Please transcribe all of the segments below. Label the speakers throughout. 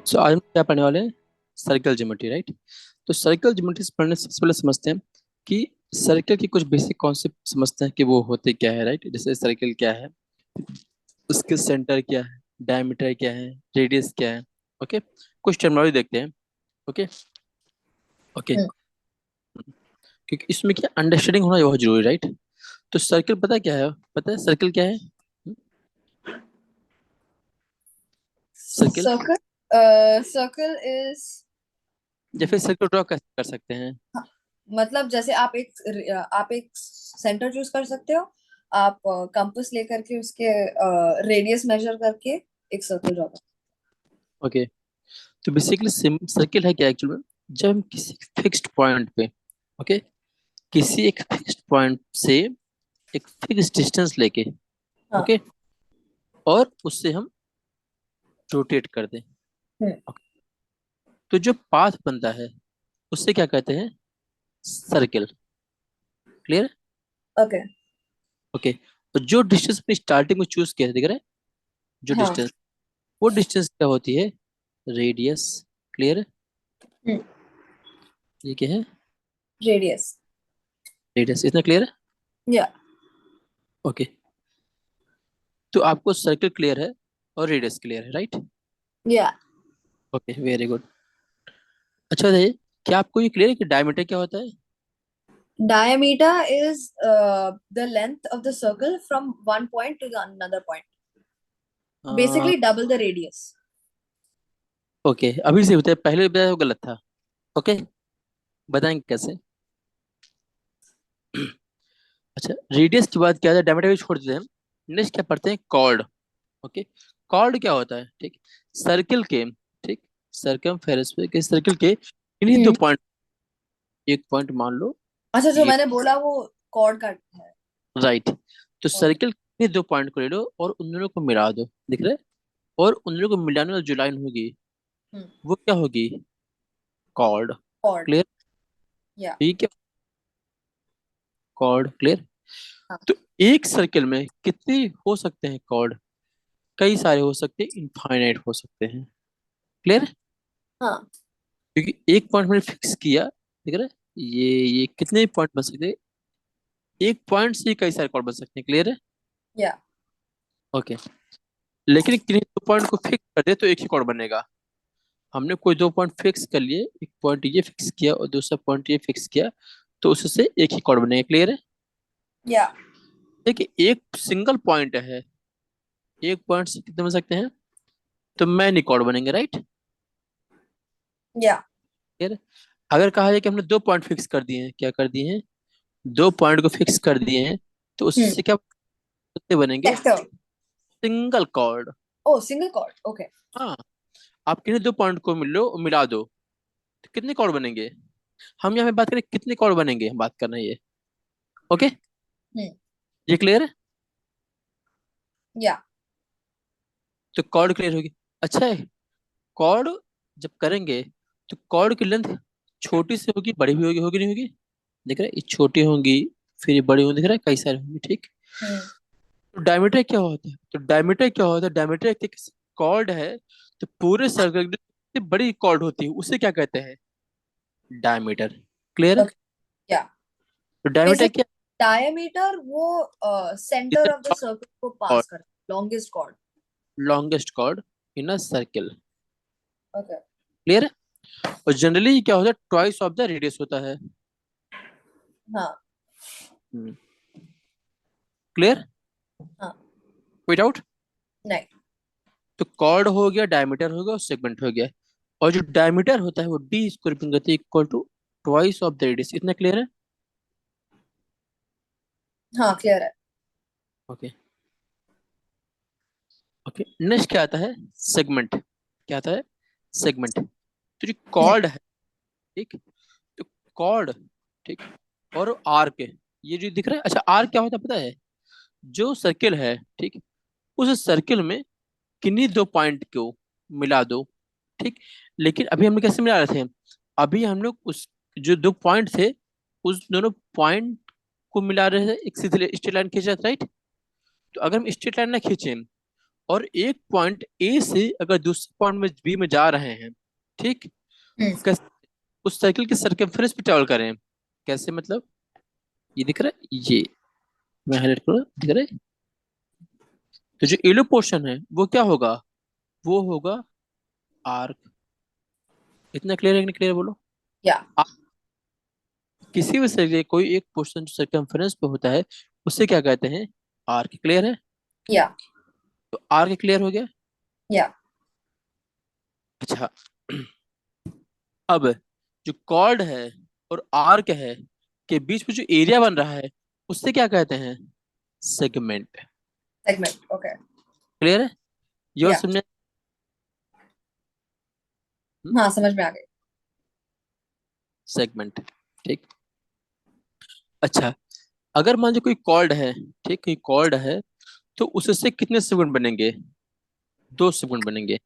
Speaker 1: आज हम क्या पढ़ने वाले हैं? Circle geometry, right? तो सर्कल ज्योमेट्री पढ़ने से सबसे पहले समझते हैं कि सर्कल की कुछ बेसिक कॉन्सेप्ट समझते हैं कि वो होते क्या है, राइट? जैसे सर्कल क्या है, उसके सेंटर क्या है, डायमीटर क्या है, रेडियस क्या है। ओके, कुछ टर्मिनोलॉजी देखते हैं। ओके। ओके।
Speaker 2: हम्म,
Speaker 1: क्योंकि इसमें क्या अंडरस्टैंडिंग होना बहुत जरूरी, राइट? तो सर्कल पता क्या है? पता है सर्कल क्या है? सर्कल,
Speaker 2: सर्कल सर्कल इज
Speaker 1: या फिर सर्कल ड्रॉ कैसे कर सकते हैं?
Speaker 2: मतलब जैसे आप एक सेंटर चूज कर सकते हो। आप कंपास लेकर के उसके रेडियस मेजर करके एक सर्कल ड्रॉ कर।
Speaker 1: ओके, तो बेसिकली सर्कल है क्या एक्चुअल में? जब हम किसी फिक्स्ड पॉइंट पे, ओके, किसी एक फिक्स्ड पॉइंट से एक फिक्स डिस्टेंस लेके,
Speaker 2: हाँ।
Speaker 1: ओके, और उससे हम रोटेट कर दें।
Speaker 2: हम्म।
Speaker 1: okay? तो जो पाथ बनता है उससे क्या कहते हैं? सर्कल। क्लियर?
Speaker 2: ओके।
Speaker 1: ओके। तो जो डिस्टेंस में स्टार्टिंग में चूज किया था, दिख रहा है? जो
Speaker 2: हाँ।
Speaker 1: डिस्टेंस, वो डिस्टेंस क्या होती है? रेडियस। क्लियर? ये क्या है?
Speaker 2: रेडियस।
Speaker 1: रेडियस। इतना क्लियर है?
Speaker 2: या।
Speaker 1: ओके, तो आपको सर्कल क्लियर है और रेडियस क्लियर है, राइट?
Speaker 2: या।
Speaker 1: Okay, very good. अच्छा बताइए, क्या आपको ये क्लियर है कि डायमीटर क्या होता है?
Speaker 2: Diameter is the length of the circle from one point to the another point. Basically double the radius.
Speaker 1: Okay, अभी से बताइए, पहले बताया वो गलत था। ओके, बताएंगे कैसे? अच्छा, रेडियस की बात किया जाए, डायमीटर भी छोड़ देते हैं। नेक्स्ट क्या पढ़ते हैं? कॉर्ड। ओके, कॉर्ड क्या होता है? ठीक, सर्किल के, ठीक, सरकमफेरेंस पे के सर्किल के इन्हीं दो
Speaker 2: हम्म।
Speaker 1: पॉइंट, एक पॉइंट मान लो
Speaker 2: अच्छा, जो
Speaker 1: ये,
Speaker 2: मैंने बोला वो कॉर्ड का है।
Speaker 1: राइट? तो
Speaker 2: ओके।
Speaker 1: सर्किल के दो पॉइंट को ले लो और उन दोनों को मिला दो, दिख रहा है? और उन दोनों को मिलाने वाली जो लाइन होगी
Speaker 2: हम्म।
Speaker 1: वो क्या होगी? कॉर्ड।
Speaker 2: कॉर्ड।
Speaker 1: क्लियर?
Speaker 2: या।
Speaker 1: ठीक है, कॉर्ड। क्लियर?
Speaker 2: हाँ।
Speaker 1: तो एक सर्किल में कितने हो सकते हैं कॉर्ड? कई सारे हो सकते हैं, इनफाइनाइट हो सकते हैं। क्लियर?
Speaker 2: हाँ।
Speaker 1: क्योंकि एक पॉइंट मैंने फिक्स किया, ठीक है? ये कितने पॉइंट बन सकते हैं? एक पॉइंट से ही कई सारे कॉर्ड बन सकते हैं। क्लियर है?
Speaker 2: या।
Speaker 1: ओके, लेकिन किन्हीं दो पॉइंट को फिक्स कर दे तो एक ही कॉर्ड बनेगा। हमने कोई दो पॉइंट फिक्स कर लिए, एक पॉइंट ये फिक्स किया और दूसरा पॉइंट ये फिक्स किया, तो उससे एक ही कॉर्ड बनेगा। क्लियर है?
Speaker 2: या।
Speaker 1: देखिए, एक सिंगल पॉइंट है, एक पॉइंट से कितने बन सकते हैं? तो मैनी कॉर्ड बनेंगे, राइट?
Speaker 2: या।
Speaker 1: क्लियर? अगर कहा जाए कि हमने दो पॉइंट फिक्स कर दिए हैं, क्या कर दिए हैं? दो पॉइंट को फिक्स कर दिए हैं, तो
Speaker 2: हम्म।
Speaker 1: उससे क्या कितने बनेंगे?
Speaker 2: सेक्टर।
Speaker 1: Single chord.
Speaker 2: ओ, सिंगल कॉर्ड। ओके।
Speaker 1: हाँ, आप किन्हीं दो पॉइंट को मिला दो तो कितने कॉर्ड बनेंगे? हम यहाँ पे बात करें कितने कॉर्ड बनेंगे, हम बात करना है ये। ओके,
Speaker 2: हम्म।
Speaker 1: ये क्लियर है?
Speaker 2: या।
Speaker 1: तो कॉर्ड क्लियर होगी। अच्छा है, कॉर्ड जब करेंगे तो कॉर्ड की लेंथ छोटी सी होगी, बड़ी भी होगी, होगी नहीं होगी? देख रहे हैं, ये छोटी होंगी, फिर ये बड़ी होंगी, दिख रहा है? कई सारी होंगी, ठीक।
Speaker 2: हम्म।
Speaker 1: तो डायमीटर क्या होता है? तो डायमीटर क्या होता है? डायमीटर एक कॉर्ड है, तो पूरे सर्कल की जितनी बड़ी कॉर्ड होती है उसे क्या कहते हैं? डायमीटर। क्लियर है?
Speaker 2: ओके। या।
Speaker 1: तो डायमीटर
Speaker 2: बेसिक
Speaker 1: क्या?
Speaker 2: डायमीटर वो सेंटर ऑफ द सर्कल को
Speaker 1: कॉर्ड,
Speaker 2: पास करता है, longest chord.
Speaker 1: Longest chord in a circle.
Speaker 2: Okay.
Speaker 1: Clear है? और जनरली क्या होता है? ट्वाइस ऑफ द रेडियस होता है।
Speaker 2: हाँ।
Speaker 1: क्लियर?
Speaker 2: हाँ।
Speaker 1: कोई डाउट?
Speaker 2: नहीं।
Speaker 1: तो कॉर्ड हो गया, डायमीटर हो गया और सेगमेंट हो गया। और जो डायमीटर होता है वो डी स्क्वायर गति equal to twice of the radius. इतना क्लियर है?
Speaker 2: हाँ, क्लियर है।
Speaker 1: ओके। ओके, नेक्स्ट क्या आता है? सेगमेंट। क्या आता है? सेगमेंट। तो जो
Speaker 2: हम्म।
Speaker 1: कॉर्ड है, ठीक, तो कॉर्ड, ठीक, और आर्क, ये जो दिख रहा है, अच्छा आर्क क्या होता है पता है? जो सर्किल है, ठीक, उस सर्किल में किन्हीं दो पॉइंट को मिला दो, ठीक। लेकिन अभी हम लोग कैसे मिला रहे थे? अभी हम लोग उस जो दो पॉइंट थे उस दोनों पॉइंट को मिला रहे थे, एक सीधी स्ट्रेट लाइन खींचा, राइट? तो अगर हम स्ट्रेट लाइन ना खींचे और एक पॉइंट ए से अगर दूसरे पॉइंट में बी में जा रहे हैं, ठीक,
Speaker 2: हम्म।
Speaker 1: कैसे उस सर्किल के सर्कमफेरेंस पे ट्रेवल करें, कैसे मतलब, ये दिख रहा है, ये मैं हाईलाइट करूँ, दिख रहा है। तो जो येलो पोर्शन है वो क्या होगा, वो होगा आर्क। इतना क्लियर है कि नहीं क्लियर, बोलो।
Speaker 2: या
Speaker 1: आ- किसी भी सर्किल कोई एक पोर्शन जो सर्कमफेरेंस पे होता है उससे क्या कहते हैं, आर्क। क्लियर है।
Speaker 2: या
Speaker 1: तो आर्क क्लियर हो गया।
Speaker 2: या
Speaker 1: अच्छा, अब जो कॉर्ड है और आर्क है के बीच में जो एरिया बन रहा है उससे क्या कहते हैं, सेगमेंट।
Speaker 2: सेगमेंट। ओके।
Speaker 1: क्लियर है, ये और
Speaker 2: या
Speaker 1: समझे।
Speaker 2: हाँ, समझ में आ गई।
Speaker 1: सेगमेंट, ठीक। अच्छा, अगर मान लो कोई कॉर्ड है, ठीक, कोई कॉर्ड है, तो उससे कितने सेगमेंट बनेंगे, दो सेगमेंट बनेंगे।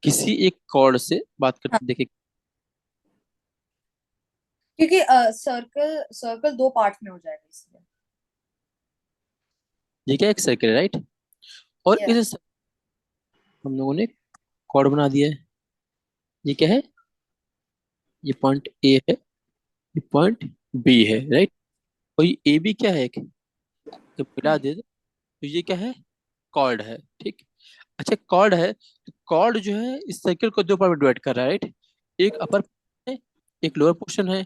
Speaker 1: किसी एक कॉर्ड से बात
Speaker 2: हाँ,
Speaker 1: करते देखिए।
Speaker 2: क्योंकि सर्कल सर्कल दो पार्ट में हो जाएगा इसलिए।
Speaker 1: ये क्या एक सर्किल है, राइट। और
Speaker 2: या
Speaker 1: इस हम लोगों ने कॉर्ड बना दिया है। ये क्या है, ये पॉइंट ए है, ये पॉइंट बी है, राइट। और ये ए बी क्या है, एक जब मिला दे तो ये क्या है, कॉर्ड है, ठीक। अच्छा, कॉर्ड है तो कॉर्ड जो है इस सर्किल को दो पार्ट में डिवाइड कर रहा है, राइट। एक अपर है, एक लोअर पोर्शन है।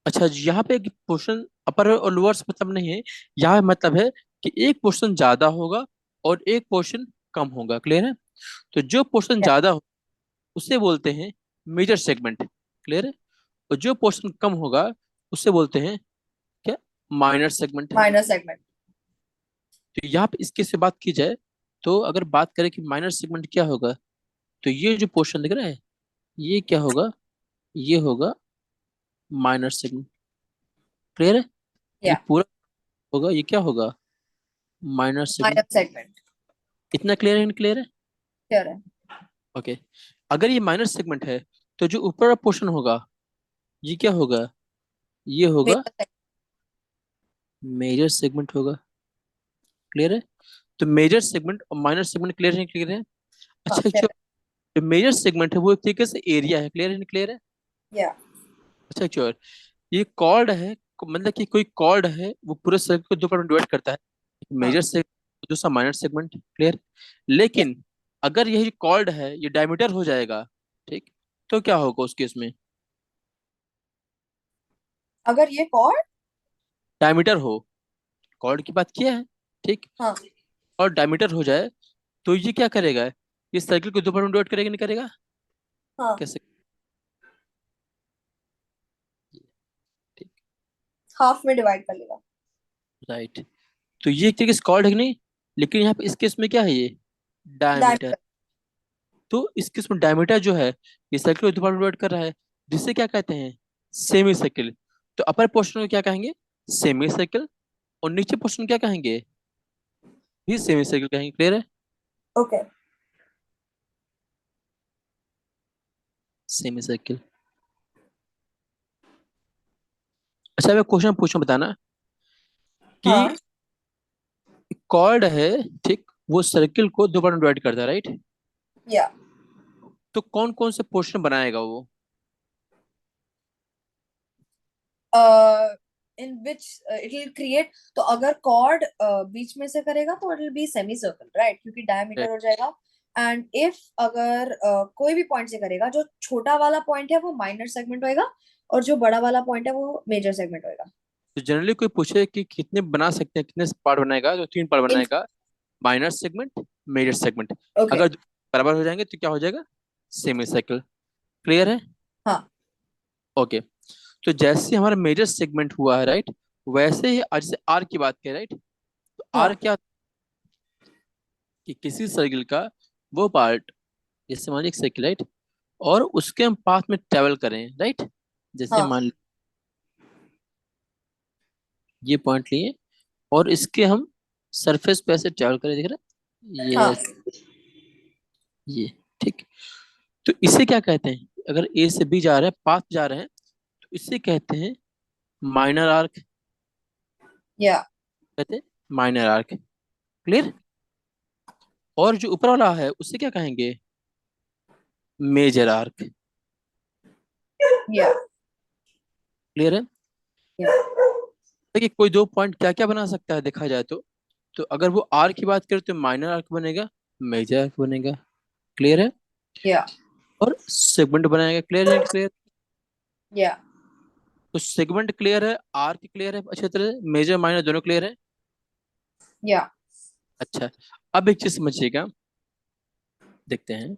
Speaker 1: अच्छा, यहाँ पे एक पोर्शन अपर और लोअर से मतलब नहीं है, यहाँ मतलब है कि एक पोर्शन ज्यादा होगा और एक पोर्शन कम होगा। क्लियर है। तो जो पोर्शन ज्यादा हो उसे बोलते हैं मेजर सेगमेंट। क्लियर है। और जो पोर्शन कम होगा उसे बोलते हैं क्या, माइनर सेगमेंट।
Speaker 2: Minor segment.
Speaker 1: तो यहाँ पे इसके से बात की जाए, तो अगर बात करें कि माइनर सेगमेंट क्या होगा, तो ये जो पोर्शन दिख रहा है ये क्या होगा, ये होगा माइनर सेगमेंट। क्लियर है। ये
Speaker 2: या
Speaker 1: पूरा होगा, ये क्या होगा, माइनर सेगमेंट।
Speaker 2: Minor segment.
Speaker 1: इतना क्लियर है, क्लियर है।
Speaker 2: क्लियर है।
Speaker 1: ओके, अगर ये माइनर सेगमेंट है तो जो ऊपर का पोर्शन होगा ये क्या होगा, ये होगा
Speaker 2: मेजर सेगमेंट।
Speaker 1: मेजर सेगमेंट होगा। क्लियर है। तो मेजर सेगमेंट और माइनर सेगमेंट क्लियर है, क्लियर है।
Speaker 2: हाँ,
Speaker 1: अच्छा,
Speaker 2: क्लियर
Speaker 1: जो मेजर सेगमेंट है वो एक तरीके से एरिया है। क्लियर है, क्लियर है।
Speaker 2: है। या
Speaker 1: अच्छा, श्योर। ये कॉर्ड है, मतलब कि कोई कॉर्ड है वो पूरे सर्किल को दो पार्ट में डिवाइड करता है, एक
Speaker 2: हाँ।
Speaker 1: मेजर सेगमेंट दूसरा माइनर सेगमेंट। क्लियर।
Speaker 2: या
Speaker 1: लेकिन अगर यही कॉर्ड है ये डायमीटर हो जाएगा, ठीक, तो क्या होगा उस केस में,
Speaker 2: अगर ये कॉर्ड।
Speaker 1: डायमीटर हो, कॉर्ड की बात किया है, ठीक,
Speaker 2: हाँ।
Speaker 1: और डायमीटर हो जाए तो ये क्या करेगा, इस सर्किल को दो पार्ट में डिवाइड करेगा नहीं करेगा,
Speaker 2: हाँ,
Speaker 1: कैसे, ठीक,
Speaker 2: हाफ में डिवाइड कर लेगा।
Speaker 1: राइट। तो ये एक तरीके से कॉर्ड है कि नहीं, लेकिन यहाँ पे इस केस में क्या है, ये डायमीटर।
Speaker 2: डायमीटर।
Speaker 1: तो इस केस में डायमीटर जो है ये सर्किल को दो पार्ट में डिवाइड कर रहा है, जिसे क्या कहते हैं, सेमी सर्किल। तो अपर पोर्शन को क्या कहेंगे, सेमी सर्किल। और नीचे पोर्शन क्या कहेंगे, भी सेमी सर्किल कहेंगे। क्लियर है,
Speaker 2: ओके।
Speaker 1: Semi circle. अच्छा, मैं क्वेश्चन पूछूं, बताना कि
Speaker 2: हाँ।
Speaker 1: कॉर्ड है, ठीक, वो सर्किल को दो पार्ट में डिवाइड करता है, राइट।
Speaker 2: या
Speaker 1: तो कौन कौन से पोर्शन बनाएगा वो,
Speaker 2: इन विच इट विल क्रिएट। तो अगर कॉर्ड बीच में से करेगा तो it will be semi circle, right, क्योंकि डायमीटर
Speaker 1: राइट।
Speaker 2: हो जाएगा। एंड इफ अगर कोई भी पॉइंट से करेगा, जो छोटा वाला पॉइंट है वो माइनर सेगमेंट होएगा, और जो बड़ा वाला पॉइंट है वो मेजर सेगमेंट होएगा।
Speaker 1: तो जनरली कोई पूछे कि कितने बना सकते हैं, कितने पार्ट बनाएगा, तो तीन पार्ट
Speaker 2: इन
Speaker 1: बनाएगा, minor segment, major segment.
Speaker 2: Okay.
Speaker 1: अगर बराबर हो जाएंगे तो क्या हो जाएगा, सेमी सर्कल। क्लियर है।
Speaker 2: हाँ।
Speaker 1: ओके, तो जैसे हमारा मेजर सेगमेंट हुआ है, राइट, वैसे ही आज से आर की बात करें, राइट, तो आर
Speaker 2: हाँ।
Speaker 1: क्या, कि किसी सर्किल का वो पार्ट, जैसे मान लीजिए एक सर्किल, राइट, और उसके हम पाथ में ट्रेवल करें, राइट। जैसे
Speaker 2: हाँ।
Speaker 1: मान लीजिए ये पॉइंट लिए और इसके हम सरफेस पे ऐसे ट्रेवल करें, दिख रहा है
Speaker 2: हाँ।
Speaker 1: ये, ठीक। तो इसे क्या कहते हैं, अगर ए से बी जा रहे हैं, पाथ जा रहे हैं, तो इसे कहते हैं माइनर आर्क,
Speaker 2: या
Speaker 1: कहते हैं माइनर आर्क। क्लियर। और जो ऊपर वाला है उसे क्या कहेंगे, मेजर आर्क।
Speaker 2: या
Speaker 1: क्लियर है।
Speaker 2: या
Speaker 1: देखिए कोई दो पॉइंट क्या क्या बना सकता है देखा जाए तो अगर वो आर्क की बात करें तो माइनर आर्क बनेगा, मेजर आर्क बनेगा। क्लियर है।
Speaker 2: या
Speaker 1: और सेगमेंट बनाएगा। क्लियर है क्लियर।
Speaker 2: या
Speaker 1: तो सेगमेंट क्लियर है, आर्क क्लियर है अच्छी तरह से, मेजर माइनर दोनों क्लियर है।
Speaker 2: या
Speaker 1: अच्छा, अब एक चीज समझिएगा, देखते हैं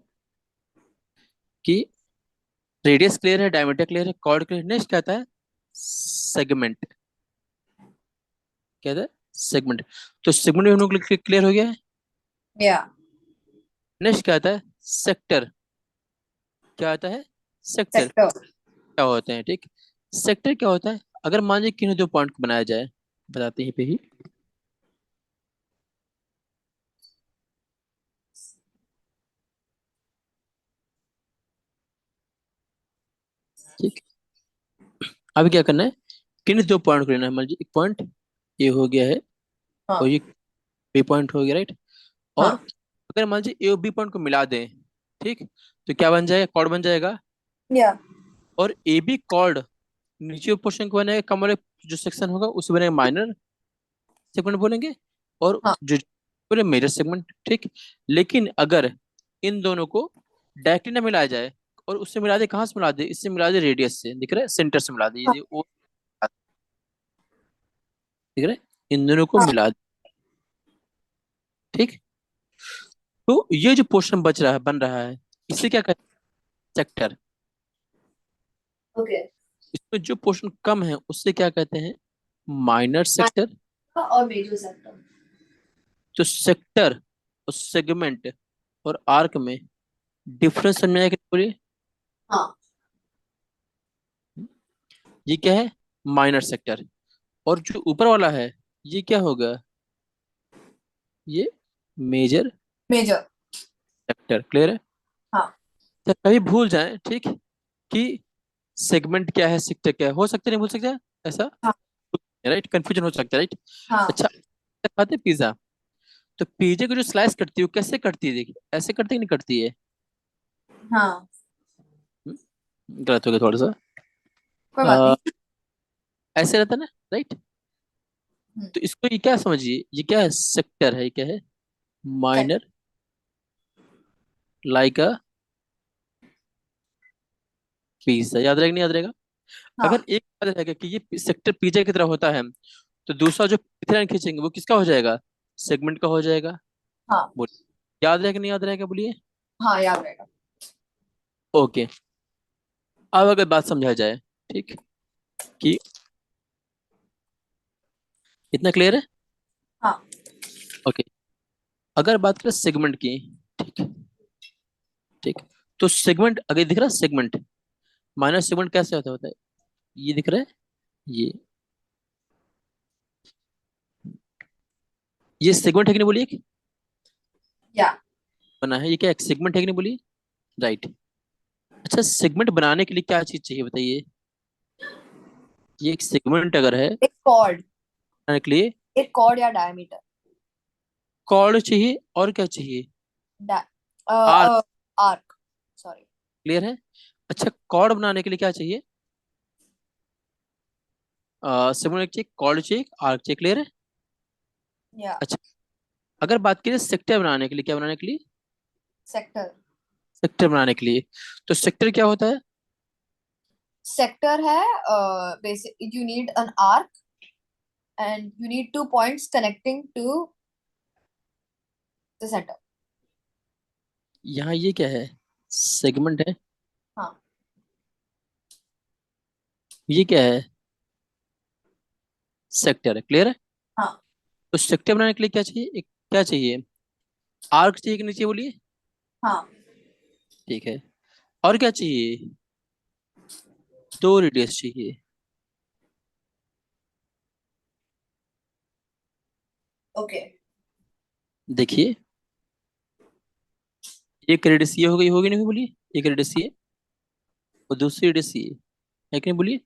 Speaker 1: कि रेडियस क्लियर है, डायमीटर क्लियर है, कॉर्ड क्लियर। नेक्स्ट क्या आता है, सेगमेंट। क्या था, सेगमेंट। तो सेगमेंट भी हम लोग क्लियर हो गया है।
Speaker 2: या
Speaker 1: नेक्स्ट क्या आता है, सेक्टर। क्या आता है, सेक्टर।
Speaker 2: सेक्टर।
Speaker 1: क्या होते हैं, ठीक। सेक्टर क्या होता है, अगर मान लीजिए किन्हीं दो पॉइंट को बनाया जाए, बताते हैं पे ही। ठीक, अभी क्या करना है, किन्हीं दो पॉइंट को लेना है। मान लीजिए एक पॉइंट ये हो गया है, और
Speaker 2: हाँ
Speaker 1: ये बी पॉइंट हो गया, राइट। और
Speaker 2: हाँ
Speaker 1: अगर मान लीजिए ए और बी पॉइंट को मिला दें, ठीक, तो क्या बन जाएगा, कॉर्ड बन जाएगा।
Speaker 2: या
Speaker 1: और ए बी कॉर्ड नीचे पोर्शन को बनेगा, कम वाले जो सेक्शन होगा उसे बनेगा माइनर सेगमेंट बोलेंगे। और
Speaker 2: हाँ
Speaker 1: जो बोले मेजर सेगमेंट, ठीक। लेकिन अगर इन दोनों को डायरेक्टली ना मिलाया जाए, और उससे मिला दे, कहाँ से मिला दे, इससे मिला दे रेडियस से, दिख रहा है, सेंटर से मिला दे,
Speaker 2: हाँ
Speaker 1: ये वो दिख रहा है, इन दोनों को
Speaker 2: हाँ।
Speaker 1: मिला दे। ठीक। तो ये जो पोर्शन बच रहा है, बन रहा है, इसे क्या कहते हैं, सेक्टर।
Speaker 2: ओके।
Speaker 1: इसमें जो पोर्शन कम है उससे क्या कहते हैं, माइनर सेक्टर।
Speaker 2: और मेजर सेक्टर।
Speaker 1: तो सेक्टर और सेगमेंट और आर्क में डिफरेंस समझ आया कि नहीं बोलिए।
Speaker 2: हाँ
Speaker 1: ये क्या है, माइनर सेक्टर। और जो ऊपर वाला है ये क्या होगा, ये मेजर
Speaker 2: मेजर।
Speaker 1: सेक्टर। क्लियर है।
Speaker 2: हाँ
Speaker 1: तो कभी भूल जाए, ठीक, कि सेगमेंट क्या है, सेक्टर क्या है, हो सकता है, नहीं भूल सकता ऐसा,
Speaker 2: हाँ
Speaker 1: राइट, कंफ्यूजन हो सकता है, राइट।
Speaker 2: हाँ
Speaker 1: अच्छा, खाते पिज्जा, तो पिज्जे को जो स्लाइस करती है वो कैसे करती है, देखिए ऐसे करती है कि नहीं करती है।
Speaker 2: हाँ।
Speaker 1: हम्म, गलत हो गया थोड़ा सा।
Speaker 2: कोई बात
Speaker 1: अ,
Speaker 2: नहीं।
Speaker 1: ऐसे रहता है ना, राइट।
Speaker 2: हम्म,
Speaker 1: तो इसको ये क्या समझिए, ये क्या है, सेक्टर है, ये क्या है,
Speaker 2: sector.
Speaker 1: Minor like a pizza. याद रहेगा नहीं याद रहेगा। अगर
Speaker 2: हाँ
Speaker 1: एक याद रहेगा कि ये सेक्टर पिज्जा की तरह होता है, तो दूसरा जो लाइन खींचेंगे वो किसका हो जाएगा, सेगमेंट का हो जाएगा।
Speaker 2: हाँ
Speaker 1: बोलिए याद रहेगा नहीं याद रहेगा, बोलिए।
Speaker 2: हाँ याद रहेगा।
Speaker 1: ओके, अब अगर बात समझा जाए, ठीक, कि इतना क्लियर है।
Speaker 2: हाँ
Speaker 1: ओके, अगर बात करें सेगमेंट की, ठीक, ठीक, तो सेगमेंट अगर दिख रहा है, सेगमेंट माइनस सेगमेंट कैसे होता है, ये दिख रहा है, ये ये सेगमेंट है कि नहीं बोलिए, एक
Speaker 2: या
Speaker 1: बना है, ये क्या एक सेगमेंट है कि नहीं बोलिए, राइट। अच्छा, सेगमेंट बनाने के लिए क्या चीज चाहिए बताइए, ये एक सेगमेंट अगर है
Speaker 2: एक कॉर्ड।
Speaker 1: बनाने के लिए
Speaker 2: एक कॉर्ड या डायमीटर।
Speaker 1: कॉर्ड चाहिए, और क्या चाहिए, आर्क।
Speaker 2: आर्क। सॉरी।
Speaker 1: क्लियर है। अच्छा, कॉर्ड बनाने के लिए क्या चाहिए, सेगमेंट चाहिए, कॉर्ड चाहिए, आर्क चाहिए। क्लियर है।
Speaker 2: या
Speaker 1: अच्छा, अगर बात करें सेक्टर बनाने के लिए, क्या बनाने के लिए,
Speaker 2: सेक्टर।
Speaker 1: सेक्टर बनाने के लिए, तो सेक्टर क्या होता है,
Speaker 2: सेक्टर है basic you need an arc and you need two points connecting to the center.
Speaker 1: यहाँ ये क्या है, सेगमेंट है,
Speaker 2: हाँ
Speaker 1: ये क्या है, सेक्टर है। क्लियर है।
Speaker 2: हाँ
Speaker 1: तो सेक्टर बनाने के लिए क्या चाहिए, एक क्या चाहिए, आर्क चाहिए कि नहीं चाहिए, बोलिए।
Speaker 2: हाँ।
Speaker 1: ठीक है। और क्या चाहिए, दो रेडियस चाहिए।
Speaker 2: ओके।
Speaker 1: देखिए, एक रेडियस ये हो गई, होगी नहीं बोलिए, एक रेडियस ये और दूसरी रेडियस ये है कि नहीं बोलिए,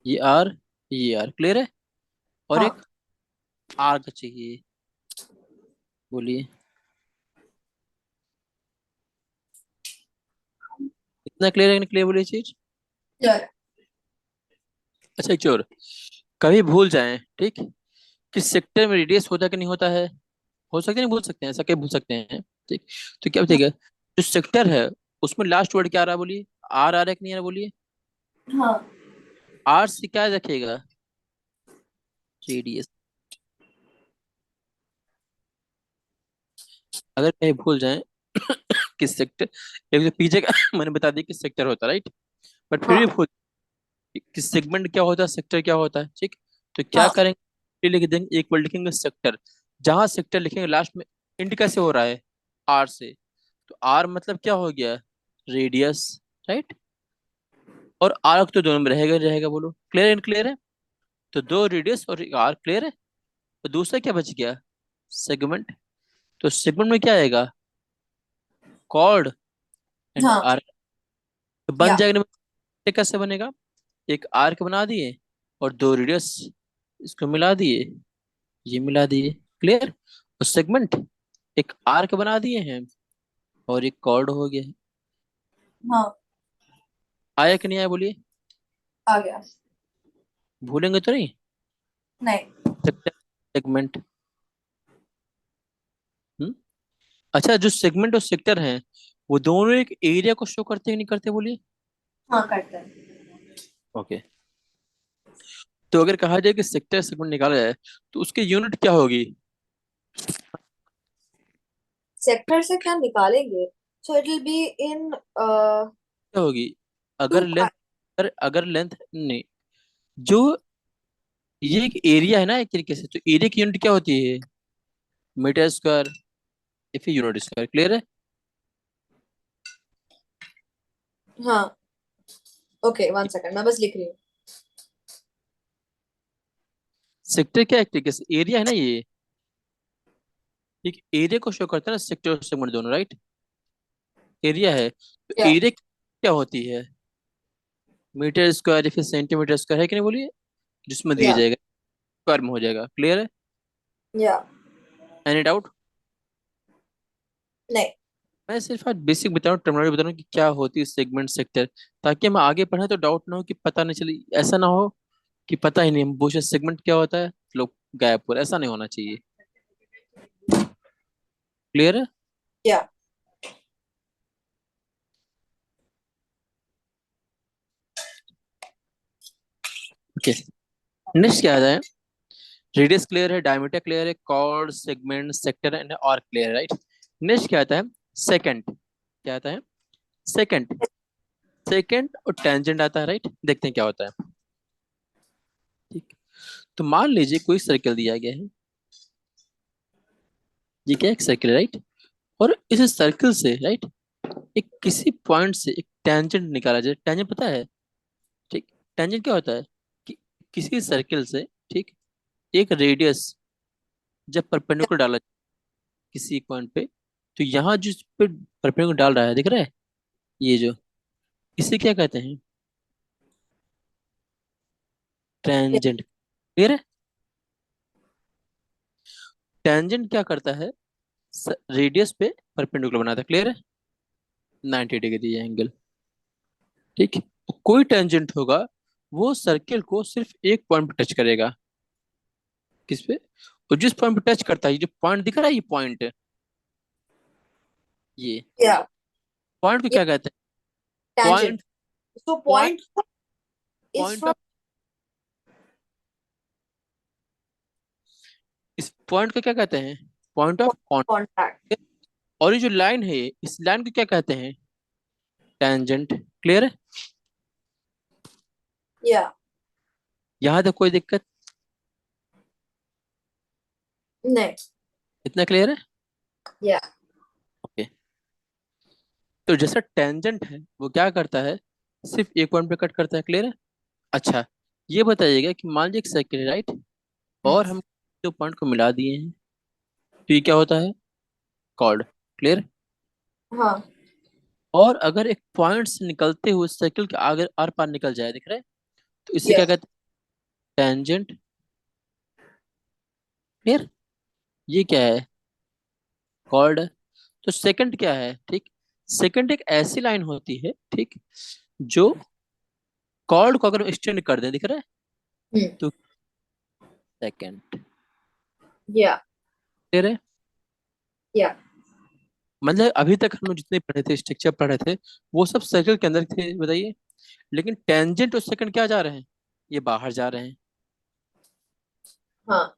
Speaker 1: ये आर, ये आर। क्लियर है। और
Speaker 2: हाँ
Speaker 1: एक आर्क चाहिए, बोलिए। इतना क्लियर है कि क्लियर बोली चीज।
Speaker 2: क्लियर।
Speaker 1: अच्छा एक और, कभी भूल जाएं ठीक, किस सेक्टर में रेडियस होता है कि नहीं होता है, हो सकते हैं नहीं भूल सकते हैं, ऐसा क्या भूल सकते हैं ठीक। तो क्या बताइएगा, जो सेक्टर है उसमें लास्ट वर्ड क्या आ रहा है बोलिए, आर आ रहा है कि नहीं आ रहा बोलिए।
Speaker 2: हाँ।
Speaker 1: आर से क्या रखेगा, रेडियस। अगर कहीं भूल जाए किस सेक्टर, एक तो पीछे का मैंने बता दिया किस सेक्टर होता है राइट, बट फिर भी
Speaker 2: हाँ।
Speaker 1: भूल कि सेगमेंट क्या होता है, सेक्टर क्या होता है ठीक। तो क्या
Speaker 2: हाँ।
Speaker 1: करेंगे, फिर लिख देंगे एक वर्ड लिखेंगे सेक्टर, जहां सेक्टर लिखेंगे लास्ट में इंड कैसे हो रहा है, आर से। तो आर मतलब क्या हो गया, रेडियस राइट। और आर्क तो दोनों में रहेगा ही रहेगा, बोलो क्लियर एंड क्लियर है। तो दो रेडियस और आर क्लियर है। तो दूसरा क्या बच गया, सेगमेंट। तो सेगमेंट में क्या आएगा, कॉर्ड एंड
Speaker 2: हाँ।
Speaker 1: आर्क। तो बन
Speaker 2: या।
Speaker 1: जाएगा, कैसे बनेगा, एक आर्क बना दिए और दो रेडियस इसको मिला दिए, ये मिला दिए, क्लियर। और सेगमेंट एक आर्क बना दिए हैं और एक कॉर्ड हो गया है।
Speaker 2: हाँ।
Speaker 1: आया कि नहीं आया बोलिए,
Speaker 2: आ गया।
Speaker 1: भूलेंगे तो नहीं।
Speaker 2: नहीं।
Speaker 1: Sector, segment. हम्म। अच्छा जो सेगमेंट और सेक्टर हैं वो दोनों एक एरिया को शो करते हैं कि नहीं करते बोलिए।
Speaker 2: हाँ करते हैं।
Speaker 1: ओके। तो अगर कहा जाए कि सेक्टर सेगमेंट निकाला जाए तो उसकी यूनिट क्या होगी,
Speaker 2: सेक्टर से क्या निकालेंगे? So it will be in
Speaker 1: क्या होगी,
Speaker 2: टू
Speaker 1: अगर लेंथ,
Speaker 2: पार्ट।
Speaker 1: अगर लेंथ नहीं, जो ये एक एरिया है ना एक तरीके से, तो एरिया की यूनिट क्या होती है, मीटर स्क्वायर या फिर यूनिट स्क्वायर, क्लियर है।
Speaker 2: हाँ। ओके, वन सेकंड, मैं बस लिख रही हूँ।
Speaker 1: सेक्टर क्या है, एक तरीके से एरिया है ना ये, एक एरिया को शो करता है ना सेक्टर और सेगमेंट दोनों राइट, एरिया है। तो
Speaker 2: या।
Speaker 1: एरिया क्या होती है, मीटर स्क्वायर या फिर सेंटीमीटर स्क्वायर है कि नहीं बोलिए, जिसमें दिया
Speaker 2: या।
Speaker 1: जाएगा स्क्वायर में हो जाएगा, क्लियर है।
Speaker 2: या।
Speaker 1: Any doubt.
Speaker 2: नहीं।
Speaker 1: मैं सिर्फ आज बेसिक बता रहा हूँ, टर्मिनोलॉजी बता रहा हूँ कि क्या होती है सेगमेंट सेक्टर, ताकि हम आगे पढ़े तो डाउट ना हो कि पता नहीं चले, ऐसा ना हो कि पता ही नहीं, हम पूछे सेगमेंट क्या होता है लोग गायब पूरा, ऐसा नहीं होना चाहिए, क्लियर है।
Speaker 2: या।
Speaker 1: ओके, नेक्स्ट क्या आता है, रेडियस क्लियर है, डायमीटर क्लियर है, chord segment sector and arc clear है राइट। नेक्स्ट क्या आता है, सेकंड, क्या आता है, सेकंड, सेकंड और टेंजेंट आता है राइट, देखते हैं क्या होता है ठीक। तो मान लीजिए कोई सर्कल दिया गया है, ये क्या एक सर्कल है राइट, और इस सर्कल से राइट एक किसी पॉइंट से एक टेंजेंट निकाला जाए, टेंजेंट पता है ठीक, टेंजेंट क्या होता है कि किसी सर्कल से ठीक एक रेडियस जब परपेंडिकुलर डाला जाए किसी पॉइंट पे, तो यहाँ जिस पे परपेंडिकुलर डाल रहा है दिख रहा है, ये जो, इसे क्या कहते हैं, टेंजेंट, क्लियर है। टेंजेंट क्या करता है, रेडियस पे परपेंडिकुलर बनाता है, क्लियर है, 90 डिग्री एंगल ठीक। कोई टेंजेंट होगा वो सर्किल को सिर्फ एक पॉइंट पे टच करेगा, किस पे, और जिस पॉइंट पे टच करता है, ये जो पॉइंट दिख रहा है ये पॉइंट, ये
Speaker 2: या।
Speaker 1: पॉइंट को
Speaker 2: ये
Speaker 1: क्या कहते हैं,
Speaker 2: tangent.
Speaker 1: Point,
Speaker 2: So
Speaker 1: point,
Speaker 2: point is
Speaker 1: point
Speaker 2: from
Speaker 1: of, इस पॉइंट को क्या कहते हैं, पॉइंट ऑफ
Speaker 2: contact.
Speaker 1: कॉन्टेक्ट। और ये जो लाइन है इस लाइन को क्या कहते हैं, टेंजेंट, क्लियर है।
Speaker 2: या।
Speaker 1: यहाँ तक कोई दिक्कत,
Speaker 2: नहीं।
Speaker 1: इतना क्लियर है।
Speaker 2: या।
Speaker 1: ओके। तो जैसा टेंजेंट है वो क्या करता है, सिर्फ एक पॉइंट पे कट करता है, क्लियर है। अच्छा ये बताइएगा कि मान लीजिए एक सर्किल है राइट, और हम दो पॉइंट को मिला दिए हैं, तो ये क्या होता है, कॉर्ड, क्लियर।
Speaker 2: हाँ।
Speaker 1: और अगर एक पॉइंट से निकलते हुए सर्किल के आगे आर पार निकल जाए दिख रहा है, तो इसे क्या
Speaker 2: या।
Speaker 1: कहते हैं, टेंजेंट, क्लियर। ये क्या है, कॉर्ड। तो सेकंड क्या है ठीक, सेकंड एक ऐसी लाइन होती है, ठीक, जो कॉर्ड को अगर एक्सटेंड कर दे, दिख रहा है,
Speaker 2: हम्म।
Speaker 1: तो सेकंड,
Speaker 2: या
Speaker 1: क्लियर है?
Speaker 2: या
Speaker 1: मतलब अभी तक हम लोग जितने पढ़े थे, स्ट्रक्चर पढ़े थे, वो सब सर्कल के अंदर थे, बताइए। लेकिन टेंजेंट और सेकंड क्या जा रहे हैं, ये बाहर जा रहे हैं।
Speaker 2: हाँ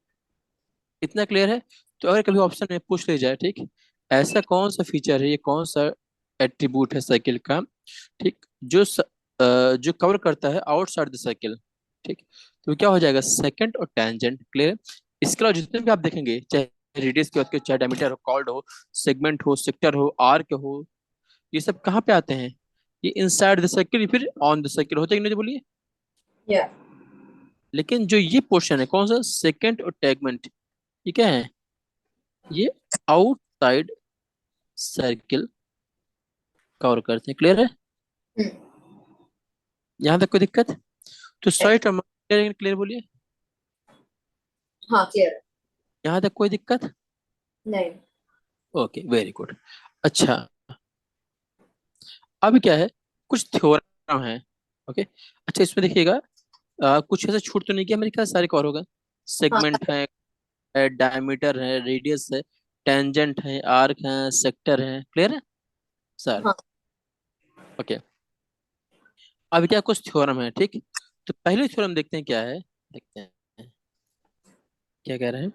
Speaker 1: इतना क्लियर है? तो अगर कभी ऑप्शन में पूछ ले जाए, ठीक, ऐसा कौन सा फीचर है, ये कौन सा एट्रीब्यूट है साइकिल का, ठीक, जो कवर करता है आउटसाइड द साइकिल, ठीक, तो क्या हो जाएगा, सेकंड और टेंजेंट, क्लियर? इसके अलावा जितने भी आप देखेंगे, चाहे रेडियस की बात करें, चाहे डायमीटर हो, कॉर्ड हो, सेगमेंट हो, सेक्टर हो, आर्क हो, ये सब कहाँ पे आते हैं, ये इनसाइड द सर्किल फिर ऑन द सर्किल होते हैं कि नहीं, बोलिए।
Speaker 2: या
Speaker 1: लेकिन जो ये पोर्शन है कौन सा, सेकंड और टैगमेंट, ये क्या है, ये आउटसाइड सर्किल कवर करते हैं, क्लियर है?
Speaker 2: हम्म।
Speaker 1: यहाँ तक कोई दिक्कत? तो सॉरी टर्म क्लियर, क्लियर बोलिए।
Speaker 2: हाँ क्लियर है।
Speaker 1: यहाँ तक कोई दिक्कत?
Speaker 2: नहीं।
Speaker 1: Okay, very good. अच्छा, अब क्या है, कुछ थ्योरम है, ओके। अच्छा, इसमें देखिएगा, कुछ ऐसा छूट तो नहीं किया, मेरे ख्याल सारे कवर होगा।
Speaker 2: हाँ
Speaker 1: सेगमेंट है, डायमीटर है, रेडियस है, टेंजेंट है, आर्क है, सेक्टर है, क्लियर है सर?
Speaker 2: हाँ।
Speaker 1: ओके, अब क्या कुछ थ्योरम है, ठीक। तो पहले थ्योरम देखते हैं क्या है, देखते हैं क्या कह रहे हैं,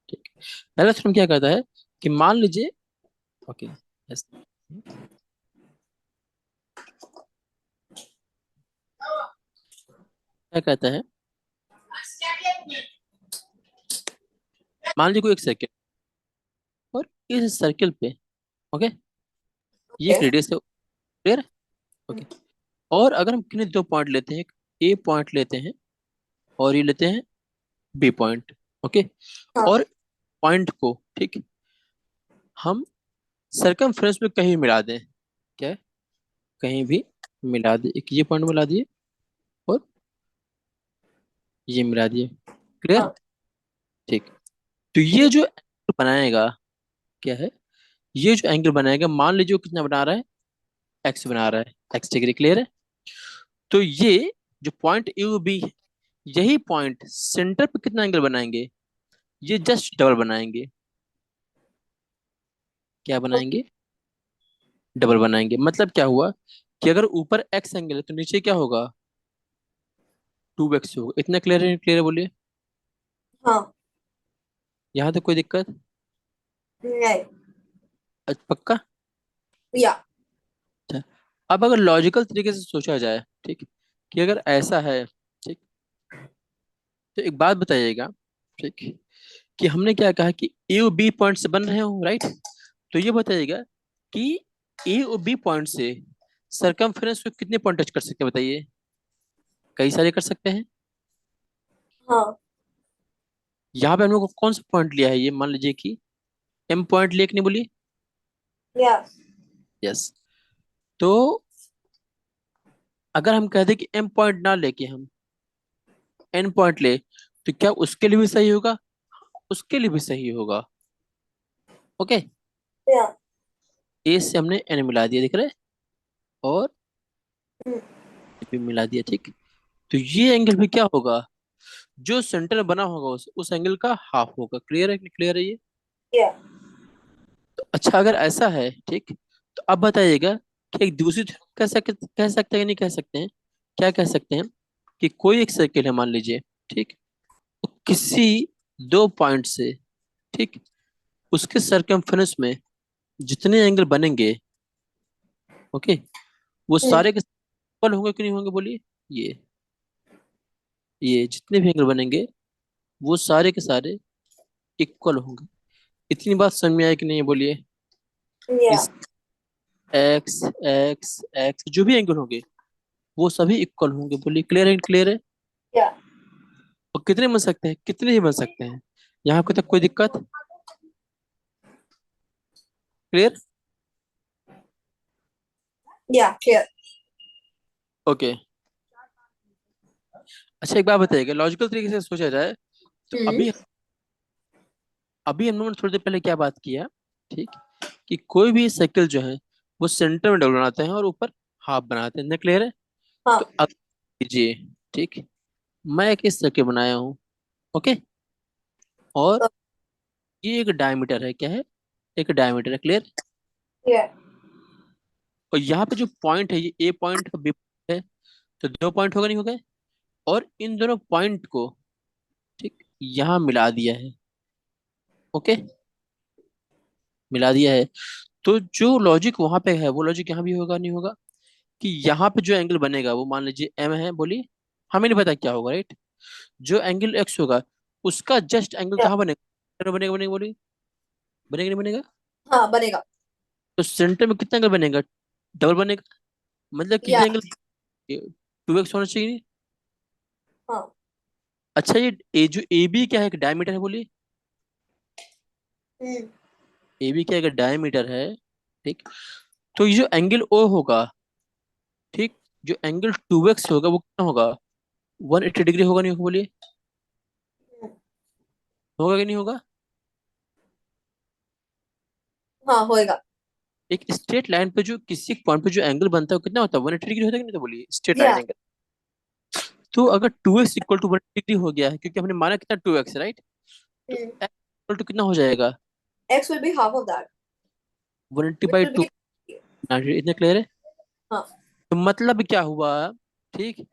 Speaker 1: ठीक। पहला थ्योरम क्या कहता है कि मान लीजिए, ओके, yes, क्या कहता है, मान लीजिए कोई एक सर्किल, और इस सर्किल पे, ओके, ये
Speaker 2: ओके।
Speaker 1: एक रेडियस है, क्लियर, ओके। और अगर हम किन्हीं दो पॉइंट लेते हैं, ए पॉइंट लेते हैं और ये लेते हैं बी पॉइंट, ओके,
Speaker 2: हाँ।
Speaker 1: और पॉइंट को, ठीक, हम सरकमफ्रेंस में कहीं मिला दें, क्या है? कहीं भी मिला दे, एक ये पॉइंट मिला दिए और ये मिला दिए, क्लियर,
Speaker 2: हाँ।
Speaker 1: ठीक। तो ये जो एंगल बनाएगा, क्या है, ये जो एंगल बनाएगा, मान लीजिए वो कितना बना रहा है, एक्स बना रहा है, एक्स डिग्री, क्लियर है? तो ये जो पॉइंट यू बी, यही पॉइंट सेंटर पे कितना एंगल बनाएंगे, ये जस्ट डबल बनाएंगे, क्या बनाएंगे, डबल बनाएंगे। मतलब क्या हुआ कि अगर ऊपर एक्स एंगल है तो नीचे क्या होगा, 2x होगा। इतना क्लियर है, क्लियर है बोलिए।
Speaker 2: हाँ।
Speaker 1: यहाँ तक कोई दिक्कत?
Speaker 2: नहीं।
Speaker 1: पक्का?
Speaker 2: या
Speaker 1: अच्छा, अब अगर लॉजिकल तरीके से सोचा जाए, ठीक, कि अगर ऐसा है, ठीक, तो एक बात बताइएगा, ठीक, कि हमने क्या कहा कि ए और बी पॉइंट से बन रहे हो, राइट? तो ये बताइएगा कि ए और बी पॉइंट से सरकमफ्रेंस को कितने पॉइंट टच कर सकते हैं, बताइए। कई सारे कर सकते हैं।
Speaker 2: हाँ।
Speaker 1: यहाँ पे हम लोग को कौन सा पॉइंट लिया है, ये मान लीजिए कि एम पॉइंट लिया कि नहीं, बोलिए।
Speaker 2: या
Speaker 1: यस। तो अगर हम कहते कि एम पॉइंट ना लेके हम एन पॉइंट ले, तो क्या उसके लिए भी सही होगा? उसके लिए भी सही होगा, ओके।
Speaker 2: या
Speaker 1: ए से हमने एन मिला दिया, दिख रहा है, और
Speaker 2: हम्म।
Speaker 1: भी मिला दिया, ठीक। तो ये एंगल भी क्या होगा, जो सेंटर बना होगा उस एंगल का हाफ होगा, क्लियर है, क्लियर है ये?
Speaker 2: या
Speaker 1: तो अच्छा, अगर ऐसा है, ठीक, तो अब बताइएगा कि एक दूसरी तरफ कह सकते हैं कि नहीं कह सकते हैं? क्या कह सकते हैं कि कोई एक सर्किल है, मान लीजिए, ठीक, तो किसी दो पॉइंट से, ठीक, उसके सरकमफेरेंस में जितने एंगल बनेंगे, ओके, वो
Speaker 2: हम्म।
Speaker 1: सारे के इक्वल होंगे कि नहीं होंगे, बोलिए। ये जितने भी एंगल बनेंगे, वो सारे के सारे इक्वल होंगे। इतनी बात समझ में आई कि नहीं, बोलिए।
Speaker 2: या
Speaker 1: इस एक्स एक्स एक्स जो भी एंगल होंगे, वो सभी इक्वल होंगे, बोलिए। क्लियर है, क्लियर है?
Speaker 2: या
Speaker 1: और कितने बन सकते हैं, कितने ही बन सकते हैं, यहाँ को तक कोई दिक्कत? क्लियर?
Speaker 2: या क्लियर।
Speaker 1: ओके। अच्छा, एक बात बताइएगा, लॉजिकल तरीके से सोचा जाए, तो
Speaker 2: हम्म।
Speaker 1: अभी अभी हम लोगों ने थोड़ी देर पहले क्या बात किया, ठीक, कि कोई भी साइकिल जो है वो सेंटर में डबल बनाते हैं और ऊपर हाफ बनाते हैं। इतना क्लियर है? तो
Speaker 2: हाँ।
Speaker 1: अब लीजिए, ठीक, मैं एक इस तरह के बनाया हूँ। ओके। और ये एक डायमीटर है, क्या है? एक डायमीटर है, क्लियर?
Speaker 2: ये
Speaker 1: और यहाँ पे जो पॉइंट है, ये ए पॉइंट और बी है, तो दो पॉइंट होगा, नहीं होगा? और इन दोनों पॉइंट को, ठीक, यहाँ मिला दिया है। ओके, मिला दिया है। तो जो लॉजिक वहां पे है वो लॉजिक यहाँ भी होगा, नहीं होगा? कि यहाँ पे जो एंगल बनेगा वो मान लीजिए एम है, बोलिए, हमें नहीं पता क्या होगा, राइट? जो एंगल एक्स होगा उसका जस्ट एंगल
Speaker 2: या
Speaker 1: कहाँ बनेगा? बनेगा, बनेगा, बोलिए, बनेगा नहीं बनेगा?
Speaker 2: हाँ बनेगा।
Speaker 1: तो सेंटर में कितना एंगल बनेगा? डबल बनेगा। मतलब कि
Speaker 2: या
Speaker 1: ये एंगल 2x होना चाहिए।
Speaker 2: हाँ।
Speaker 1: अच्छा, ये जो ए बी क्या है, एक डायमीटर है, बोलिए।
Speaker 2: हम्म।
Speaker 1: ए बी क्या है, एक डायमीटर है, ठीक। तो ये जो एंगल ओ होगा, ठीक, जो एंगल 2x होगा वो कितना होगा? 180 डिग्री होगा, नहीं होगा, बोलिए? होगा कि नहीं होगा?
Speaker 2: हाँ होएगा।
Speaker 1: एक स्ट्रेट लाइन पे जो किसी पॉइंट पे जो एंगल बनता है वो कितना होता है? 180 डिग्री होता है कि नहीं? तो बोलिए, स्ट्रेट लाइन
Speaker 2: या
Speaker 1: एंगल। तो अगर 2x इक्वल टू 180 हो गया है, क्योंकि हमने माना कितना, 2x, राइट? तो x इक्वल टू कितना हो जाएगा?
Speaker 2: x will be half of that,
Speaker 1: 180
Speaker 2: which
Speaker 1: by
Speaker 2: will
Speaker 1: two.
Speaker 2: be
Speaker 1: इतना क्लियर है?
Speaker 2: हाँ।
Speaker 1: तो मतलब क्या हुआ, ठीक,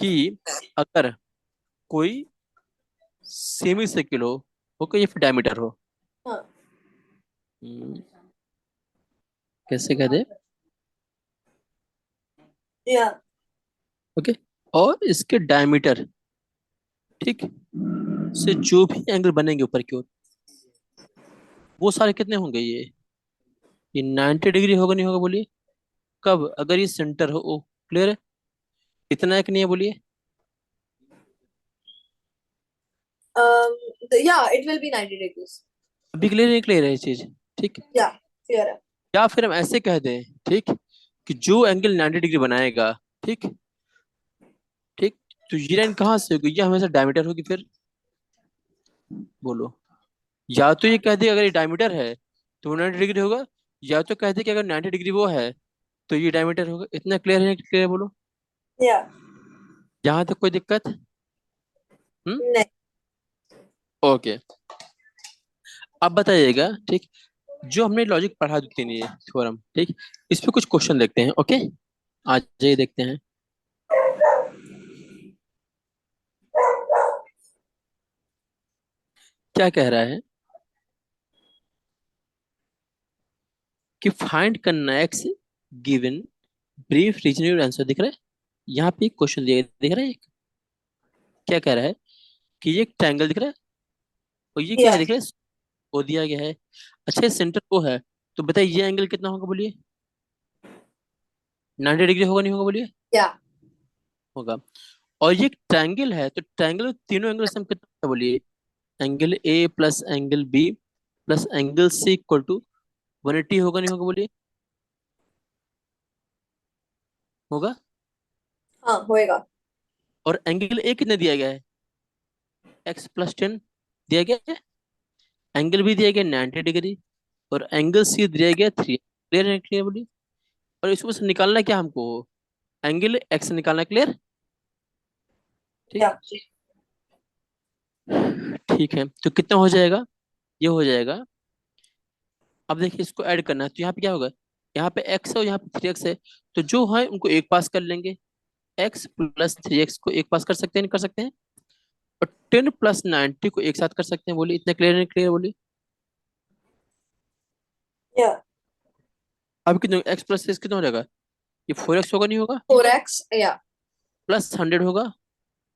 Speaker 1: कि अगर कोई सेमी सर्किल हो, ओके, या फिर डायमीटर हो,
Speaker 2: हाँ।
Speaker 1: हम्म, कैसे कह दे,
Speaker 2: या
Speaker 1: ओके, और इसके डायमीटर, ठीक, से जो भी एंगल बनेंगे ऊपर की ओर, वो सारे कितने होंगे? ये 90 डिग्री होगा, नहीं होगा, बोलिए? कब? अगर ये सेंटर हो, ओ, क्लियर है? इतना है कि नहीं है, बोलिए?
Speaker 2: yeah it will be 90 degrees।
Speaker 1: अभी क्लियर नहीं क्लियर है ये चीज? ठीक।
Speaker 2: या क्लियर है।
Speaker 1: या फिर हम ऐसे कह दें, ठीक, कि जो एंगल 90 डिग्री बनाएगा, ठीक, ठीक, तो ये लाइन कहाँ से होगी? ये हमेशा डायमीटर होगी फिर, बोलो। या तो ये कह दे अगर ये डायमीटर है तो 90 डिग्री होगा, या तो कह दे कि अगर 90 डिग्री वो है तो ये डायमीटर होगा। इतना क्लियर है, क्लियर है, बोलो?
Speaker 2: या
Speaker 1: यहाँ तक कोई दिक्कत? हम्म।
Speaker 2: नहीं।
Speaker 1: ओके। अब बताइएगा, ठीक, जो हमने लॉजिक पढ़ा दी थी, ये थ्योरम, ठीक, इस पे कुछ क्वेश्चन देखते हैं। ओके, आज ये देखते हैं क्या कह रहा है। कि फाइंड करना x given brief reasonable answer, दिख रहा है? यहाँ पे एक क्वेश्चन दिया दिख रहा है एक, क्या कह रहा है कि ये एक ट्रायंगल दिख रहा है, और ये क्या
Speaker 2: या
Speaker 1: है, दिख रहा है? वो दिया गया है। अच्छा, सेंटर वो है, तो बताइए ये एंगल कितना होगा, बोलिए? 90 डिग्री होगा, नहीं होगा, बोलिए?
Speaker 2: या
Speaker 1: होगा। और ये ट्रायंगल है, तो ट्रायंगल में तीनों एंगल से हम कितना होता है, बोलिए? Angle A plus angle B plus angle C equal to 180 होगा, नहीं होगा, बोलिए? होगा।
Speaker 2: हाँ होएगा।
Speaker 1: और एंगल ए कितना दिया गया है? x+10 दिया गया है। एंगल भी दिया गया 90 डिग्री, और एंगल सी दिया गया 3। क्लियर है? क्लियर, बोलिए? और इसमें से निकालना है क्या हमको? एंगल एक्स निकालना, क्लियर? ठीक।
Speaker 2: या
Speaker 1: ठीक है, तो कितना हो जाएगा? ये हो जाएगा। अब देखिए, इसको ऐड करना है, तो यहाँ पे क्या होगा? यहाँ पे एक्स है और यहाँ पे 3x है, तो जो है उनको एक पास कर लेंगे। x प्लस 3x को एक पास कर सकते हैं, नहीं कर सकते हैं? और 10 प्लस 90 को एक साथ कर सकते हैं, बोलिए? इतना क्लियर, नहीं क्लियर, बोलिए?
Speaker 2: या
Speaker 1: अब कितना, एक्स प्लस 6 कितना हो जाएगा? ये 4x होगा, नहीं होगा?
Speaker 2: 4x। या
Speaker 1: प्लस 100 होगा,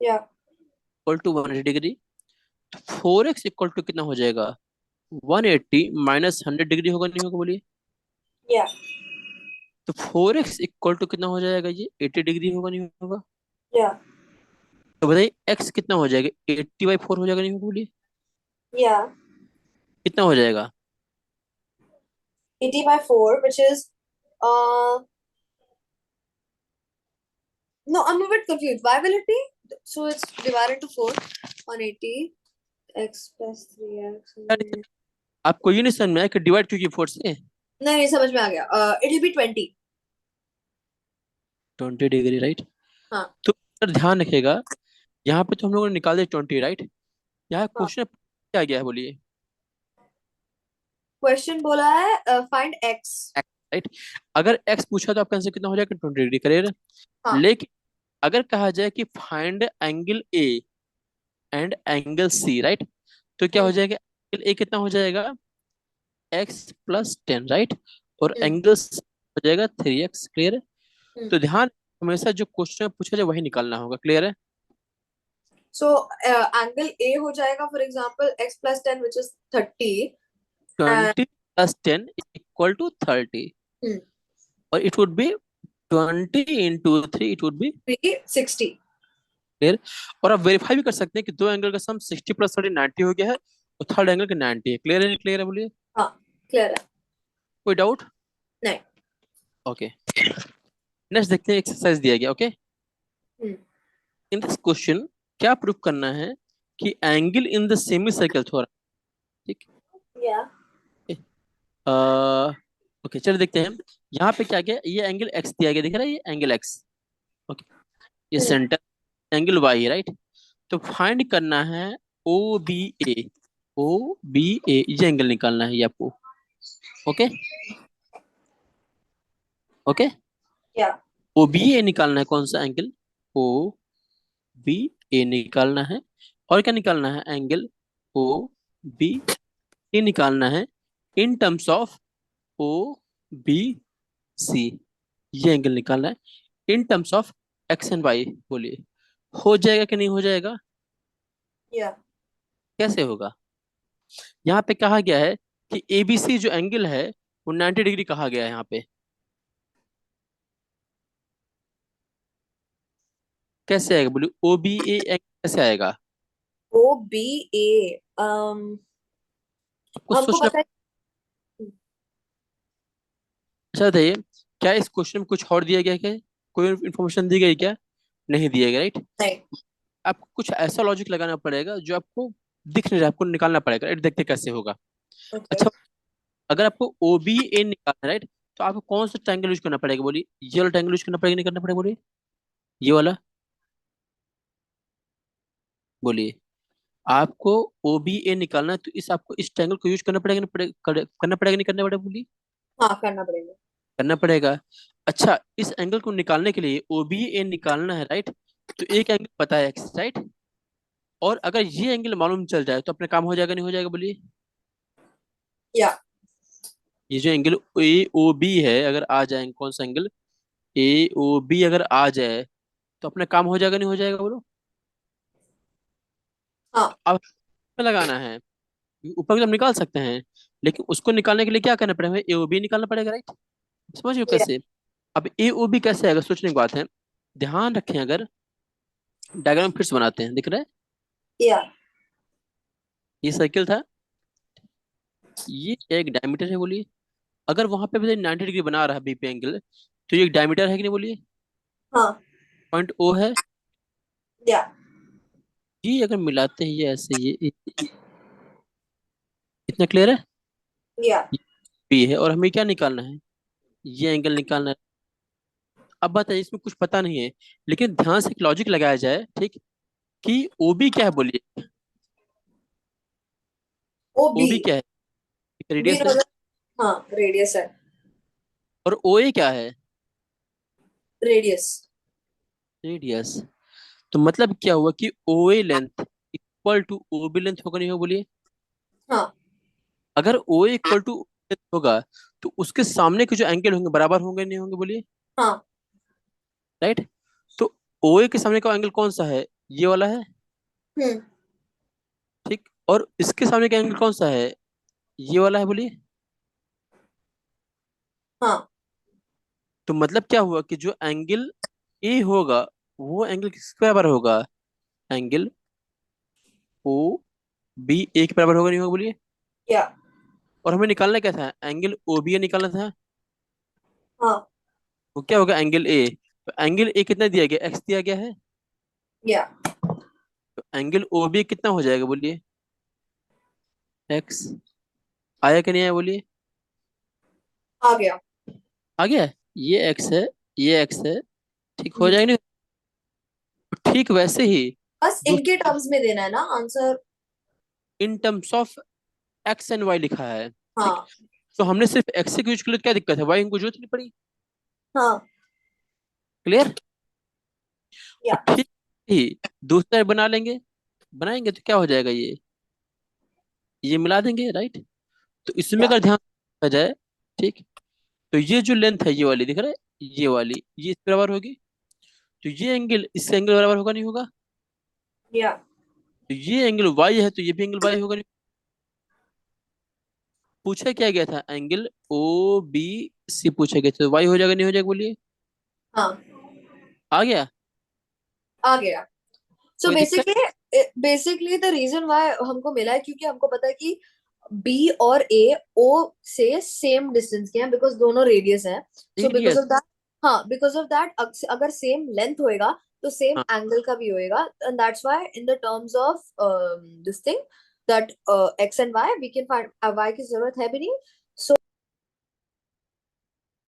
Speaker 2: या
Speaker 1: इक्वल टू 180 डिग्री। तो 4x इक्वल टू कितना हो जाएगा? 180 माइनस 100 डिग्री होगा, नहीं होगा, बोलिए?
Speaker 2: या
Speaker 1: तो 4x इक्वल टू कितना हो जाएगा? ये 80 डिग्री होगा, नहीं होगा?
Speaker 2: या
Speaker 1: तो बताइए x कितना हो जाएगा? 80/4 हो जाएगा, नहीं होगा, बोलिए?
Speaker 2: या
Speaker 1: कितना हो जाएगा?
Speaker 2: 80 by 4, which is uh no, I'm a bit confused. Why will it be? So it's divided into 4 on 80, x plus 3x
Speaker 1: यार, आपको ये नहीं समझ में आया कि डिवाइड क्यों किया 4 से?
Speaker 2: नहीं नहीं, समझ में आ गया, it will be 20।
Speaker 1: 20 degree, right.
Speaker 2: हाँ
Speaker 1: तो सर ध्यान रखिएगा, यहाँ पे तो हम लोगों ने निकाल दिया 20, राइट। यहाँ
Speaker 2: हाँ।
Speaker 1: क्वेश्चन क्या गया है बोलिए।
Speaker 2: क्वेश्चन बोला है फाइंड एक्स।
Speaker 1: राइट। अगर एक्स पूछा तो आपका आंसर कितना हो जाएगा, 20 डिग्री, करेक्ट।
Speaker 2: हाँ।
Speaker 1: लेकिन अगर कहा जाए कि find angle A and angle C, right, तो क्या
Speaker 2: हम्म
Speaker 1: हो जाएगा, एंगल ए कितना हो जाएगा, x + 10, राइट। और
Speaker 2: हम्म
Speaker 1: एंगल हो जाएगा 3x, क्लियर है।
Speaker 2: हम्म।
Speaker 1: तो ध्यान, हमेशा जो क्वेश्चन पूछा जाए वही निकालना होगा, क्लियर है।
Speaker 2: सो एंगल ए हो जाएगा for example x + 10 which is 30। And
Speaker 1: 20 + 10 = 30, और it would be 20 × 3, it would be
Speaker 2: 60।
Speaker 1: Clear. और आप वेरीफाई भी कर सकते हैं कि दो एंगल का सम 60 + 30 90 हो गया है, और थर्ड एंगल का 90 है, क्लियर है, क्लियर है बोलिए।
Speaker 2: हाँ क्लियर है।
Speaker 1: कोई डाउट।
Speaker 2: नहीं।
Speaker 1: ओके, नेक्स्ट देखते हैं, एक्सरसाइज दिया गया, okay.
Speaker 2: Hmm.
Speaker 1: In this question क्या प्रूफ करना है कि angle in the semi circle थोड़ा, ठीक
Speaker 2: या।
Speaker 1: है। ओके, चलो देखते हैं। यहाँ पे क्या क्या, ये एंगल एक्स दिया गया, दिख रहा है, ये एंगल एक्स, ओके। ये
Speaker 2: हम्म।
Speaker 1: सेंटर एंगल वाई है, राइट। तो फाइंड करना है ओ बी ए, ओ बी ए, ये एंगल निकालना है ये आपको, ओके। ओके,
Speaker 2: या।
Speaker 1: ओ बी ए निकालना है, कौन सा एंगल, ओ बी ए निकालना है। और क्या निकालना है, एंगल ओ बी ए निकालना है in terms of O B C, ये एंगल निकालना है in terms of X and Y, बोलिए हो जाएगा कि नहीं हो जाएगा,
Speaker 2: या।
Speaker 1: कैसे होगा। यहाँ पे कहा गया है कि एबीसी जो एंगल है वो 90 डिग्री कहा गया है यहाँ पे, कैसे आएगा बोलिए, ओ बी ए एंगल कैसे आएगा,
Speaker 2: ओ बी ए।
Speaker 1: आपको
Speaker 2: हमको
Speaker 1: सोचना।
Speaker 2: पता है।
Speaker 1: अच्छा बताइए, क्या इस क्वेश्चन में कुछ और दिया गया है क्या, कोई इन्फॉर्मेशन दी गई क्या, नहीं दिया गया, राइट।
Speaker 2: नहीं।
Speaker 1: आपको कुछ ऐसा लॉजिक लगाना पड़ेगा जो आपको दिख नहीं रहा, आपको निकालना पड़ेगा, राइट, देखते कैसे होगा।
Speaker 2: ओके।
Speaker 1: अच्छा, अगर आपको ओ बी ए निकालना है, राइट, तो आपको कौन सा ट्रायंगल यूज करना पड़ेगा बोलिए, ये वाला ट्रायंगल यूज करना पड़ेगा, नहीं करना पड़ेगा बोलिए, ये वाला, बोलिए। आपको ओ बी ए निकालना है तो इस आपको इस ट्रायंगल को यूज करना पड़ेगा, नहीं करना पड़ेगा, नहीं करना पड़ेगा बोलिए,
Speaker 2: हाँ करना पड़ेगा।
Speaker 1: करना पड़ेगा। अच्छा, इस एंगल को निकालने के लिए ओ बी ए निकालना है, राइट। तो एक एंगल पता है एक्स, राइट। और अगर ये एंगल मालूम चल जाए तो अपना काम हो जाएगा, नहीं हो जाएगा बोलिए।
Speaker 2: या।
Speaker 1: ये जो एंगल ए ओ बी है, अगर आ जाए, कौन सा एंगल, ए ओ बी अगर आ जाए तो अपना काम हो जाएगा, नहीं हो जाएगा बोलो।
Speaker 2: हाँ।
Speaker 1: अब हमें लगाना है, ऊपर की तरफ निकाल सकते हैं, लेकिन उसको निकालने के लिए क्या करना पड़ेगा, ए ओ बी निकालना पड़ेगा, राइट। समझ रहे हो
Speaker 2: या।
Speaker 1: कैसे। अब ए ओ बी कैसे आएगा, सोचने की बात है। ध्यान रखें, अगर डायग्राम फिर से बनाते हैं, दिख रहा है,
Speaker 2: या।
Speaker 1: ये सर्किल था, ये एक डायमीटर है बोलिए। अगर वहां पे भी 90 डिग्री बना रहा है बीपी एंगल, तो ये एक डायमीटर है कि नहीं बोलिए,
Speaker 2: हाँ।
Speaker 1: पॉइंट ओ है।
Speaker 2: या।
Speaker 1: ये अगर मिलाते हैं ये ऐसे, ये इतना क्लियर है,
Speaker 2: या।
Speaker 1: बी है, और हमें क्या निकालना है, ये एंगल निकालना है। अब बताइए, इसमें कुछ पता नहीं है, लेकिन ध्यान से एक लॉजिक लगाया जाए, ठीक, कि ओ बी क्या है बोलिए,
Speaker 2: ओ
Speaker 1: ओ
Speaker 2: बी।
Speaker 1: बी क्या है,
Speaker 2: बी
Speaker 1: रेडियस है।
Speaker 2: नोट। हाँ रेडियस है।
Speaker 1: और ओ ए क्या है,
Speaker 2: रेडियस।
Speaker 1: रेडियस। तो मतलब क्या हुआ कि O A length equal to O B length होगा, नहीं हो बोलिए।
Speaker 2: हाँ।
Speaker 1: अगर ओ ए इक्वल टू होगा तो उसके सामने के जो एंगल होंगे बराबर होंगे, नहीं होंगे बोलिए,
Speaker 2: हाँ।
Speaker 1: राइट। तो ओ ए के सामने का एंगल कौन सा है, ये वाला है,
Speaker 2: हम्म।
Speaker 1: ठीक। और इसके सामने का एंगल कौन सा है, ये वाला है बोलिए।
Speaker 2: हाँ।
Speaker 1: तो मतलब क्या हुआ कि जो एंगल ए होगा वो एंगल किसके बराबर होगा, एंगल ओ बी ए के बराबर होगा, नहीं होगा बोलिए।
Speaker 2: या।
Speaker 1: और हमें निकालना क्या था, एंगल ओ बी ए निकालना था,
Speaker 2: हाँ।
Speaker 1: वो क्या होगा, एंगल ए। तो एंगल ए कितना दिया गया, एक्स दिया गया है।
Speaker 2: या।
Speaker 1: तो एंगल ओ बी कितना हो जाएगा बोलिए, एक्स, आया कि नहीं आया बोलिए।
Speaker 2: आ गया।
Speaker 1: आ गया। ये एक्स है, ये एक्स है, ठीक हो
Speaker 2: हम्म।
Speaker 1: जाएगा नहीं? ठीक वैसे ही
Speaker 2: बस
Speaker 1: दूसरा,
Speaker 2: इनके टर्म्स में देना है ना answer.
Speaker 1: In terms of X and Y लिखा है, ठीक।
Speaker 2: हाँ।
Speaker 1: तो हमने सिर्फ एक्स को यूज कर लिया, क्या दिक्कत है? वाई हमको जरूरत नहीं पड़ी।
Speaker 2: हाँ।
Speaker 1: क्लियर?
Speaker 2: या।
Speaker 1: और ठीक ही दूसरा बना लेंगे, बनाएंगे तो क्या हो जाएगा, ये मिला देंगे, राइट। तो इसमें
Speaker 2: या।
Speaker 1: अगर ध्यान रखा जाए, ठीक, तो ये जो लेंथ है, ये वाली दिख रहा है, ये वाली, ये इस बराबर होगी। तो ये एंगल इससे एंगल बराबर होगा नहीं होगा?
Speaker 2: या।
Speaker 1: तो ये एंगल वाई है, तो ये भी एंगल वाई होगा नहीं? पूछा क्या गया था? एंगल ओ बी सी पूछा गया था, तो वाई हो जाएगा नहीं हो जाएगा, बोलिए।
Speaker 2: हाँ।
Speaker 1: आ गया?
Speaker 2: आ गया। सो
Speaker 1: कोई दिक्कत?
Speaker 2: बेसिकली द रीजन व्हाई हमको मिला है क्योंकि हमको पता है कि बी और ए ओ से सेम डिस्टेंस के हैं बिकॉज दोनों रेडियस है। So because
Speaker 1: radius.
Speaker 2: Of that, हाँ बिकॉज ऑफ दैट अगर सेम लेंथ होएगा तो सेम
Speaker 1: हाँ,
Speaker 2: एंगल का भी होएगा and that's why in the terms of this thing that X and Y we can find Y की जरूरत है भी नहीं। सो